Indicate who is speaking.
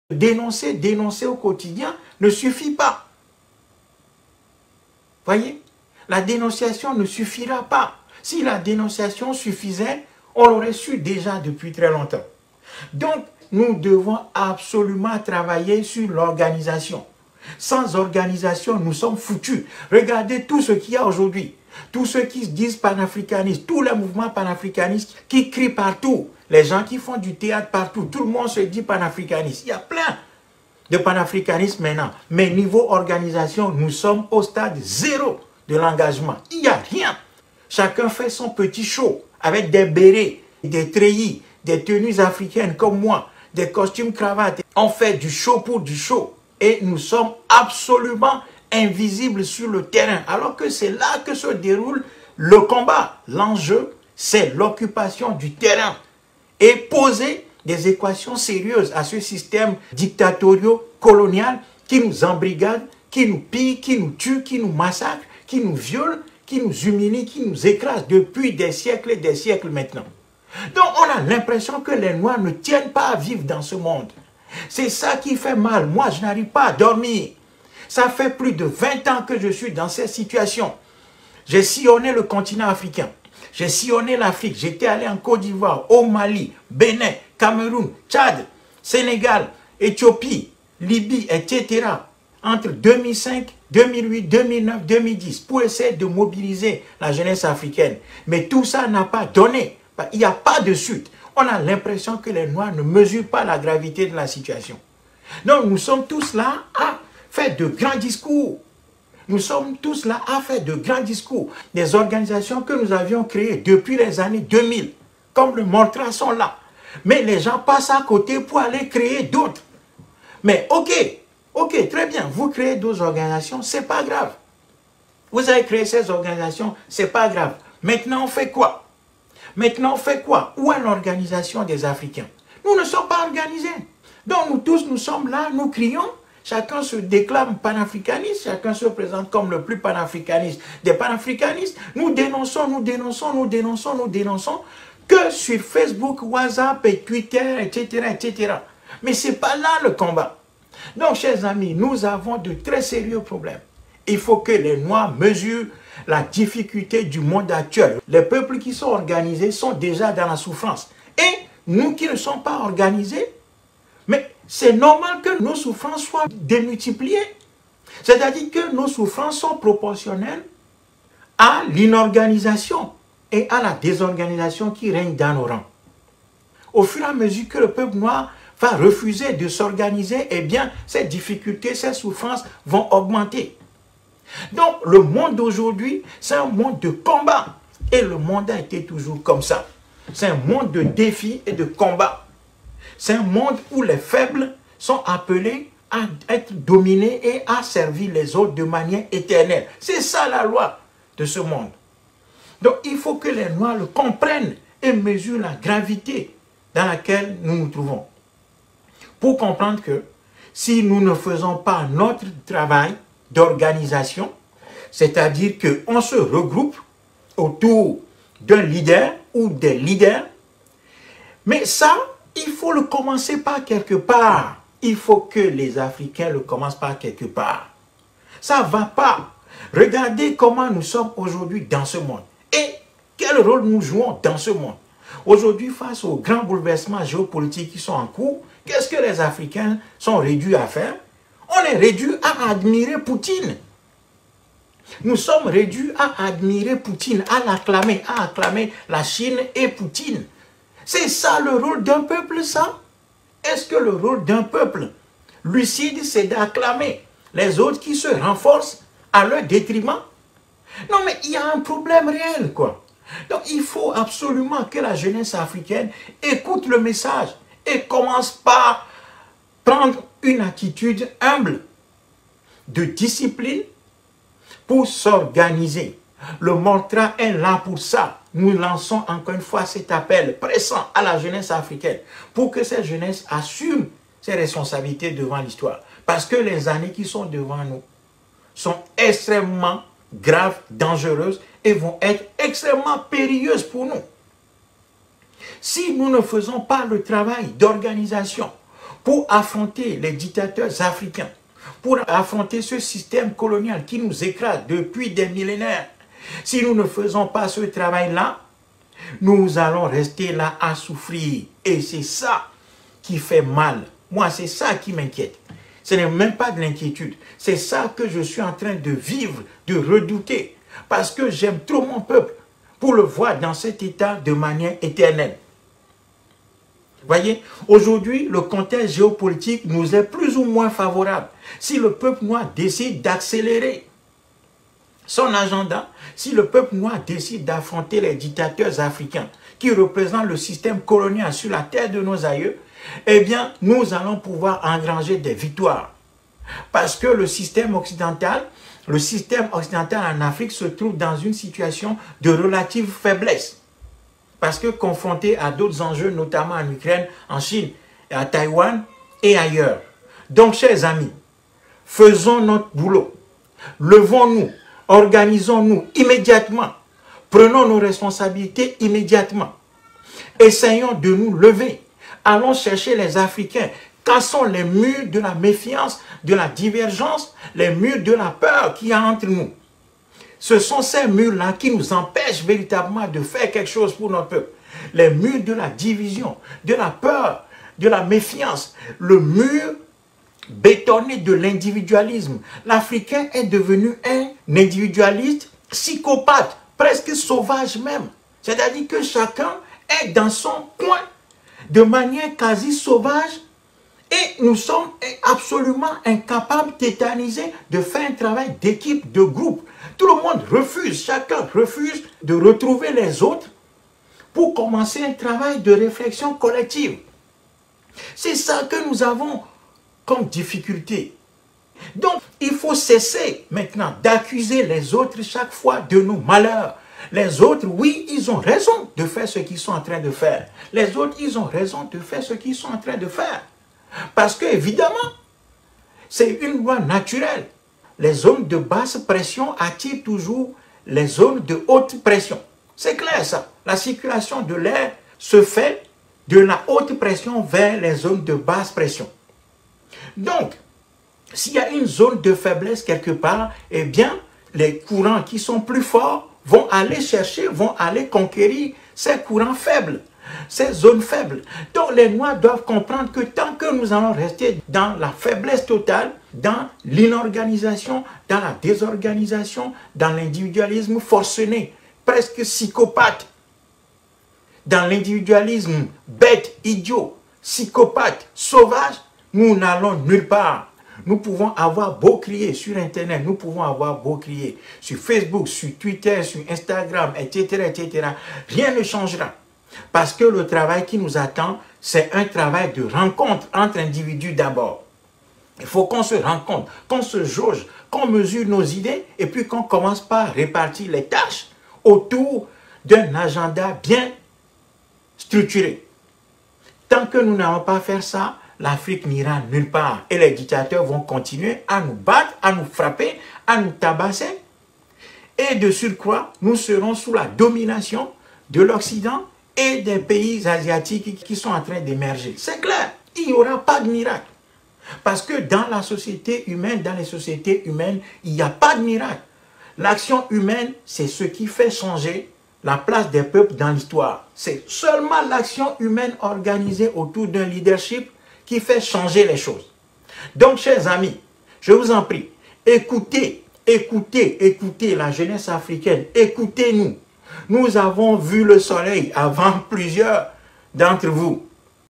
Speaker 1: Dénoncer au quotidien ne suffit pas. Voyez, la dénonciation ne suffira pas. Si la dénonciation suffisait, on l'aurait su déjà depuis très longtemps. Donc, nous devons absolument travailler sur l'organisation. Sans organisation, nous sommes foutus. Regardez tout ce qu'il y a aujourd'hui. Tous ceux qui se disent panafricanistes, tous les mouvements panafricanistes qui crient partout, les gens qui font du théâtre partout, tout le monde se dit panafricaniste. Il y a plein de panafricanistes maintenant. Mais niveau organisation, nous sommes au stade zéro de l'engagement. Il n'y a rien. Chacun fait son petit show avec des bérets, des treillis, des tenues africaines comme moi, des costumes cravates. On fait du show pour du show. Et nous sommes absolument invisibles sur le terrain. Alors que c'est là que se déroule le combat. L'enjeu, c'est l'occupation du terrain. Et poser des équations sérieuses à ce système dictatorial colonial qui nous embrigade, qui nous pille, qui nous tue, qui nous massacre, qui nous viole, qui nous humilie, qui nous écrase depuis des siècles et des siècles maintenant. Donc on a l'impression que les Noirs ne tiennent pas à vivre dans ce monde. C'est ça qui fait mal. Moi, je n'arrive pas à dormir. Ça fait plus de 20 ans que je suis dans cette situation. J'ai sillonné le continent africain. J'ai sillonné l'Afrique. J'étais allé en Côte d'Ivoire, au Mali, Bénin, Cameroun, Tchad, Sénégal, Éthiopie, Libye, etc. Entre 2005, 2008, 2009, 2010 pour essayer de mobiliser la jeunesse africaine. Mais tout ça n'a pas donné. Il n'y a pas de suite. On a l'impression que les Noirs ne mesurent pas la gravité de la situation. Donc nous sommes tous là à faire de grands discours. Nous sommes tous là à faire de grands discours. Des organisations que nous avions créées depuis les années 2000, comme le Montra, sont là. Mais les gens passent à côté pour aller créer d'autres. Mais ok, très bien, vous créez d'autres organisations, c'est pas grave. Vous avez créé ces organisations, c'est pas grave. Maintenant, on fait quoi? Maintenant, on fait quoi? Où est l'organisation des Africains? Nous ne sommes pas organisés. Donc, nous tous, nous sommes là, nous crions. Chacun se déclame panafricaniste, chacun se présente comme le plus panafricaniste des panafricanistes. Nous dénonçons que sur Facebook, WhatsApp et Twitter, etc. Mais ce n'est pas là le combat. Donc, chers amis, nous avons de très sérieux problèmes. Il faut que les Noirs mesurent la difficulté du monde actuel. Les peuples qui sont organisés sont déjà dans la souffrance. Et nous qui ne sommes pas organisés, mais c'est normal que nos souffrances soient démultipliées. C'est-à-dire que nos souffrances sont proportionnelles à l'inorganisation et à la désorganisation qui règne dans nos rangs. Au fur et à mesure que le peuple noir va refuser de s'organiser, eh bien, ces difficultés, ces souffrances vont augmenter. Donc, le monde d'aujourd'hui, c'est un monde de combat. Et le monde a été toujours comme ça. C'est un monde de défis et de combat. C'est un monde où les faibles sont appelés à être dominés et à servir les autres de manière éternelle. C'est ça la loi de ce monde. Donc, il faut que les Noirs le comprennent et mesurent la gravité dans laquelle nous nous trouvons. Pour comprendre que si nous ne faisons pas notre travail d'organisation, c'est-à-dire qu'on se regroupe autour d'un leader ou des leaders, mais ça, il faut le commencer par quelque part. Il faut que les Africains le commencent par quelque part. Ça ne va pas. Regardez comment nous sommes aujourd'hui dans ce monde. Et quel rôle nous jouons dans ce monde. Aujourd'hui, face aux grands bouleversements géopolitiques qui sont en cours, qu'est-ce que les Africains sont réduits à faire? On est réduits à admirer Poutine. Nous sommes réduits à admirer Poutine, à acclamer la Chine et Poutine. C'est ça le rôle d'un peuple, ça? Est-ce que le rôle d'un peuple lucide, c'est d'acclamer les autres qui se renforcent à leur détriment? Non, mais il y a un problème réel, quoi. Donc, il faut absolument que la jeunesse africaine écoute le message et commence par prendre une attitude humble, de discipline, pour s'organiser. Le Montra est là pour ça. Nous lançons encore une fois cet appel pressant à la jeunesse africaine pour que cette jeunesse assume ses responsabilités devant l'histoire. Parce que les années qui sont devant nous sont extrêmement graves, dangereuses et vont être extrêmement périlleuses pour nous. Si nous ne faisons pas le travail d'organisation pour affronter les dictateurs africains, pour affronter ce système colonial qui nous écrase depuis des millénaires. Si nous ne faisons pas ce travail-là, nous allons rester là à souffrir. Et c'est ça qui fait mal. Moi, c'est ça qui m'inquiète. Ce n'est même pas de l'inquiétude. C'est ça que je suis en train de vivre, de redouter. Parce que j'aime trop mon peuple pour le voir dans cet état de manière éternelle. Voyez, aujourd'hui, le contexte géopolitique nous est plus ou moins favorable. Si le peuple noir décide d'accélérer son agenda, si le peuple noir décide d'affronter les dictateurs africains qui représentent le système colonial sur la terre de nos aïeux, eh bien, nous allons pouvoir engranger des victoires. Parce que le système occidental en Afrique se trouve dans une situation de relative faiblesse. Parce que confronté à d'autres enjeux, notamment en Ukraine, en Chine, à Taïwan et ailleurs. Donc, chers amis, faisons notre boulot. Levons-nous, organisons-nous immédiatement. Prenons nos responsabilités immédiatement. Essayons de nous lever. Allons chercher les Africains. Cassons les murs de la méfiance, de la divergence, les murs de la peur qu'il y a entre nous. Ce sont ces murs-là qui nous empêchent véritablement de faire quelque chose pour notre peuple. Les murs de la division, de la peur, de la méfiance, le mur bétonné de l'individualisme. L'Africain est devenu un individualiste psychopathe, presque sauvage même. C'est-à-dire que chacun est dans son coin de manière quasi sauvage et nous sommes absolument incapables, tétanisés, de faire un travail d'équipe, de groupe. Tout le monde refuse, chacun refuse de retrouver les autres pour commencer un travail de réflexion collective. C'est ça que nous avons comme difficulté. Donc, il faut cesser maintenant d'accuser les autres chaque fois de nos malheurs. Les autres, oui, ils ont raison de faire ce qu'ils sont en train de faire. Les autres, ils ont raison de faire ce qu'ils sont en train de faire. Parce que, évidemment, c'est une loi naturelle. Les zones de basse pression attirent toujours les zones de haute pression. C'est clair ça. La circulation de l'air se fait de la haute pression vers les zones de basse pression. Donc, s'il y a une zone de faiblesse quelque part, eh bien, les courants qui sont plus forts vont aller chercher, vont aller conquérir ces courants faibles, ces zones faibles. Donc, les Noirs doivent comprendre que tant que nous allons rester dans la faiblesse totale, dans l'inorganisation, dans la désorganisation, dans l'individualisme forcené, presque psychopathe, dans l'individualisme bête, idiot, psychopathe, sauvage, nous n'allons nulle part. Nous pouvons avoir beau crier sur Internet, nous pouvons avoir beau crier sur Facebook, sur Twitter, sur Instagram, etc., etc. Rien ne changera. Parce que le travail qui nous attend, c'est un travail de rencontre entre individus d'abord. Il faut qu'on se rencontre, qu'on se jauge, qu'on mesure nos idées et puis qu'on commence par répartir les tâches autour d'un agenda bien structuré. Tant que nous n'allons pas faire ça, l'Afrique n'ira nulle part. Et les dictateurs vont continuer à nous battre, à nous frapper, à nous tabasser. Et de surcroît, nous serons sous la domination de l'Occident et des pays asiatiques qui sont en train d'émerger. C'est clair, il n'y aura pas de miracle. Parce que dans la société humaine, dans les sociétés humaines, il n'y a pas de miracle. L'action humaine, c'est ce qui fait changer la place des peuples dans l'histoire. C'est seulement l'action humaine organisée autour d'un leadership qui fait changer les choses. Donc, chers amis, je vous en prie, écoutez la jeunesse africaine, écoutez-nous. Nous avons vu le soleil avant plusieurs d'entre vous.